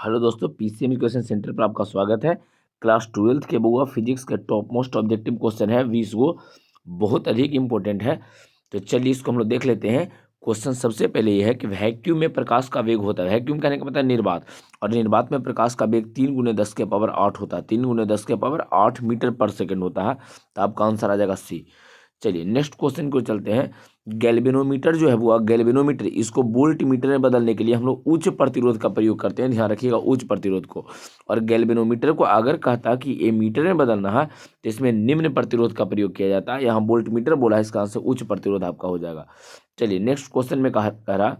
Hello दोस्तों, PCM education centre पर आपका स्वागत है। क्लास 12th के बुआ फिजिक्स का टॉप मोस्ट ऑब्जेक्टिव क्वेश्चन है 20 वो बहुत अधिक इंपॉर्टेंट है। तो चलिए इसको हम लोग देख लेते हैं। क्वेश्चन सबसे पहले ये है कि वैक्यूम में प्रकाश का वेग होता है। वैक्यूम कहने का मतलब है निर्वात, और निर्वात में प्रकाश का वेग 3 × 10⁸ होता है। 3 × 10⁸ मीटर पर सेकेंड होता है। तो आपका आंसर आ जाएगा सी। चलिए नेक्स्ट क्वेश्चन को चलते हैं। गैल्वेनोमीटर जो है वो गैल्वेनोमीटर, इसको वोल्ट मीटर में बदलने के लिए हम लोग उच्च प्रतिरोध का प्रयोग करते हैं। ध्यान रखिएगा, उच्च प्रतिरोध को। और गैल्वेनोमीटर को अगर कहता कि ये मीटर में बदलना है तो इसमें निम्न प्रतिरोध का प्रयोग किया जाता है। यहाँ वोल्ट मीटर बोला है, इसका आंसर उच्च प्रतिरोध आपका हो जाएगा। चलिए नेक्स्ट क्वेश्चन में कह रहा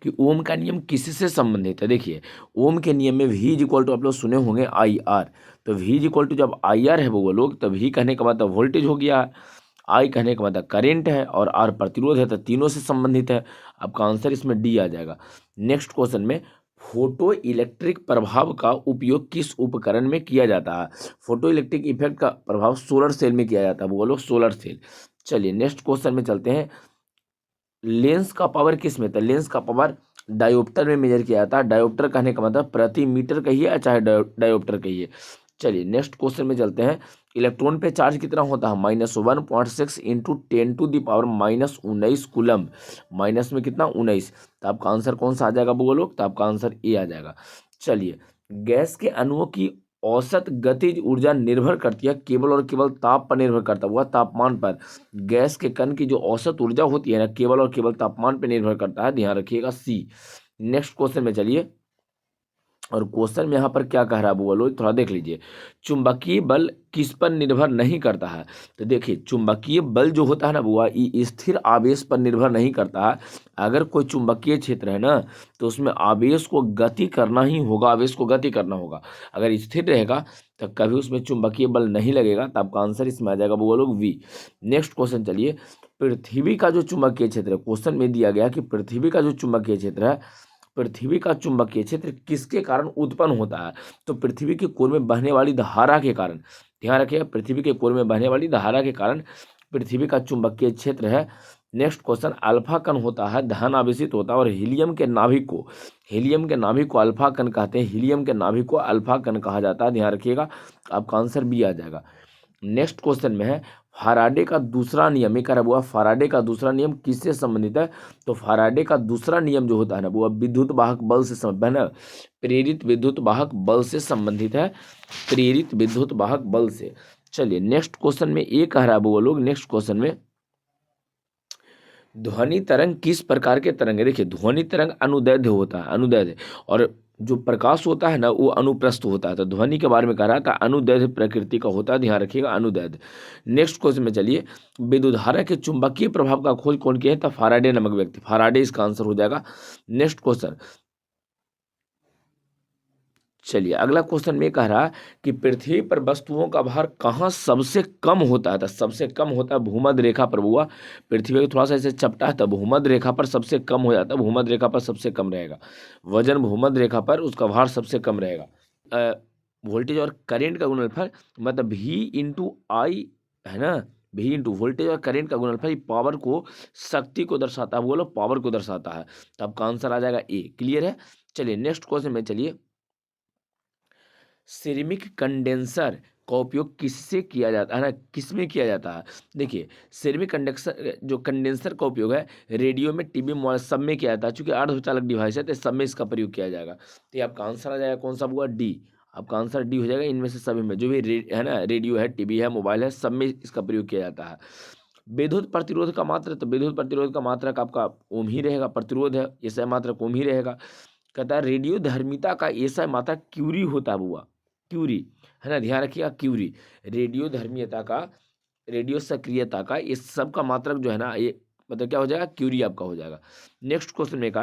कि ओम का नियम किससे संबंधित है। देखिए, ओम के नियम में V इक्वल टू आप लोग सुने होंगे IR। तो V इक्वल टू जब IR है वो लोग, तो V कहने का मतलब वोल्टेज हो गया, I कहने का मतलब करेंट है, और R प्रतिरोध है। तो तीनों से संबंधित है। आपका आंसर इसमें डी आ जाएगा। नेक्स्ट क्वेश्चन में फोटो इलेक्ट्रिक प्रभाव का उपयोग किस उपकरण में किया जाता है। फोटो इलेक्ट्रिक इफेक्ट का प्रभाव सोलर सेल में किया जाता है, वो लोग सोलर सेल। चलिए नेक्स्ट क्वेश्चन में चलते हैं। लेंस का पावर किस में था। लेंस का पावर डायोप्टर में मेजर किया जाता है। डायोप्टर कहने का मतलब प्रति मीटर कहिए चाहे डायोप्टर कहिए। चलिए नेक्स्ट क्वेश्चन में चलते हैं। इलेक्ट्रॉन पे चार्ज कितना होता है, -1.6 इंटू 10⁻⁻19 कूलम। माइनस में कितना, 19। तो आपका आंसर कौन सा आ जाएगा वो लोग, तो आपका आंसर ए आ जाएगा। चलिए, गैस के अणुओं की औसत गतिज ऊर्जा निर्भर करती है केवल और केवल ताप पर निर्भर करता हुआ, तापमान पर। गैस के कण की जो औसत ऊर्जा होती है ना, केवल और केवल तापमान पर निर्भर करता है। ध्यान रखिएगा, सी। नेक्स्ट क्वेश्चन में चलिए, और क्वेश्चन में यहाँ पर क्या कह रहा है वो लोग थोड़ा देख लीजिए। चुंबकीय बल किस पर निर्भर नहीं करता है। तो देखिए, चुंबकीय बल जो होता है ना वो स्थिर आवेश पर निर्भर नहीं करता है। अगर कोई चुंबकीय क्षेत्र है ना, तो उसमें आवेश को गति करना ही होगा, आवेश को गति करना होगा। अगर स्थिर रहेगा तो कभी उसमें चुंबकीय बल नहीं लगेगा। तो आपका आंसर इसमें आ जाएगा वो लोग वी। नेक्स्ट क्वेश्चन चलिए। पृथ्वी का जो चुंबकीय क्षेत्र है, क्वेश्चन में दिया गया कि पृथ्वी का जो चुंबकीय क्षेत्र है, पृथ्वी का चुंबकीय क्षेत्र किसके कारण उत्पन्न होता है। तो पृथ्वी के कोर में बहने वाली धारा के कारण। ध्यान रखिएगा, पृथ्वी के कोर में बहने वाली धारा के कारण पृथ्वी का चुंबकीय क्षेत्र है। नेक्स्ट क्वेश्चन, अल्फा कण होता है धन आवेशित होता है, और हीलियम के नाभिक को अल्फा कण कहते हैं। हीलियम के नाभिक को अल्फा कण कहा जाता है। ध्यान रखिएगा, आपका आंसर बी आ जाएगा। नेक्स्ट क्वेश्चन में है फाराडे का दूसरा नियम। एक हुआ फाराडे का दूसरा नियम किससे संबंधित है। तो फाराडे का दूसरा नियम जो होता है ना वो विद्युत वाहक बल से संबंधित है ना, प्रेरित विद्युत वाहक बल से संबंधित है, प्रेरित विद्युत वाहक बल से। चलिए नेक्स्ट क्वेश्चन में ये कह रहा है वो लोग, नेक्स्ट क्वेश्चन में ध्वनि तरंग किस प्रकार के तरंग है। देखिए, ध्वनि तरंग अनुदैर्ध्य होता है, अनुदैर्ध्य। और जो प्रकाश होता है ना वो अनुप्रस्थ होता है। तो ध्वनि के बारे में कह रहा था, अनुदैर्ध्य प्रकृति का होता है। ध्यान रखिएगा, अनुदैर्ध्य। नेक्स्ट क्वेश्चन में चलिए, विद्युत धारा के चुंबकीय प्रभाव का खोज कौन किया है। तो फाराडे नामक व्यक्ति, फाराडे इसका आंसर हो जाएगा। नेक्स्ट क्वेश्चन, चलिए अगला क्वेश्चन में कह रहा है कि पृथ्वी पर वस्तुओं का भार कहाँ सबसे कम होता है। तो सबसे कम होता है भूमध्य रेखा पर। हुआ पृथ्वी को थोड़ा सा ऐसे चपटा है तो भूमध्य रेखा पर सबसे कम हो जाता है। भूमध्य रेखा पर सबसे कम रहेगा वजन, भूमध्य रेखा पर उसका भार सबसे कम रहेगा। वोल्टेज और करेंट का गुणनफल मतलब भी इंटू आई है ना, भी इंटू वोल्टेज और करेंट का गुणनफल पावर को, शक्ति को दर्शाता है, वो लोग पावर को दर्शाता है। तो आपका आंसर आ जाएगा ए। क्लियर है। चलिए नेक्स्ट क्वेश्चन में चलिए, सिरेमिक कंडेंसर का उपयोग किससे किया जाता है ना, किसमें किया जाता है। देखिए, सिरेमिक कंडेंसर जो कंडेंसर का उपयोग है रेडियो में, टीवी, मोबाइल सब में किया जाता है। चूंकि अर्धचालक डिवाइस है तो सब में इसका प्रयोग किया जाएगा। तो ये आपका आंसर आ जाएगा कौन सा हुआ, डी। आपका आंसर डी हो जाएगा। इनमें से सभी में जो भी है ना, रेडियो है, टीवी है, मोबाइल है, सब में इसका प्रयोग किया जाता है। विद्युत प्रतिरोध का मात्रक, तो विद्युत प्रतिरोध का मात्रक आपका ओम ही रहेगा। प्रतिरोध है, एसआई मात्रक ओम ही रहेगा। कहता है रेडियो धर्मिता का एसआई मात्रक क्यूरी होता है बुआ, क्यूरी है ना। ध्यान रखिएगा, क्यूरी। रेडियो धर्मीयता का, रेडियो सक्रियता का, इस सब का मात्रक जो है ना ये मतलब क्या हो जाएगा, क्यूरी आपका हो जाएगा। नेक्स्ट क्वेश्चन में कहा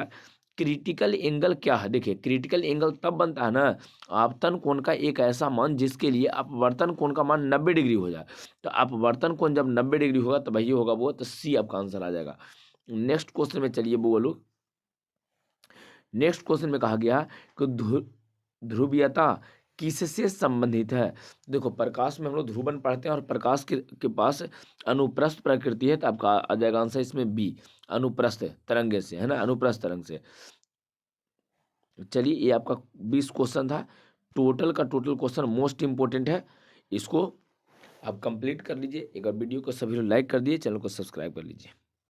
क्रिटिकल एंगल क्या है। देखिए, क्रिटिकल एंगल तब बनता है ना आपतन कोण का एक ऐसा मान जिसके लिए अपवर्तन कोण का मान 90 डिग्री हो जाए। तो अपवर्तन कोण जब 90 डिग्री होगा तो वही होगा वो, तो सी आपका आंसर आ जाएगा। नेक्स्ट क्वेश्चन में चलिए बोलो। नेक्स्ट क्वेश्चन में कहा गया कि ध्रुवीयता किससे संबंधित है। देखो, प्रकाश में हम लोग ध्रुवन पढ़ते हैं, और प्रकाश के पास अनुप्रस्थ प्रकृति है। तो आपका आ जाएगा आंसर इसमें बी, अनुप्रस्थ तरंगे से, है ना, अनुप्रस्थ तरंग से। चलिए ये आपका 20 क्वेश्चन था। टोटल का टोटल क्वेश्चन मोस्ट इंपॉर्टेंट है, इसको आप कंप्लीट कर लीजिए। एक बार वीडियो को सभी लोग लाइक कर दिए, चैनल को सब्सक्राइब कर लीजिए।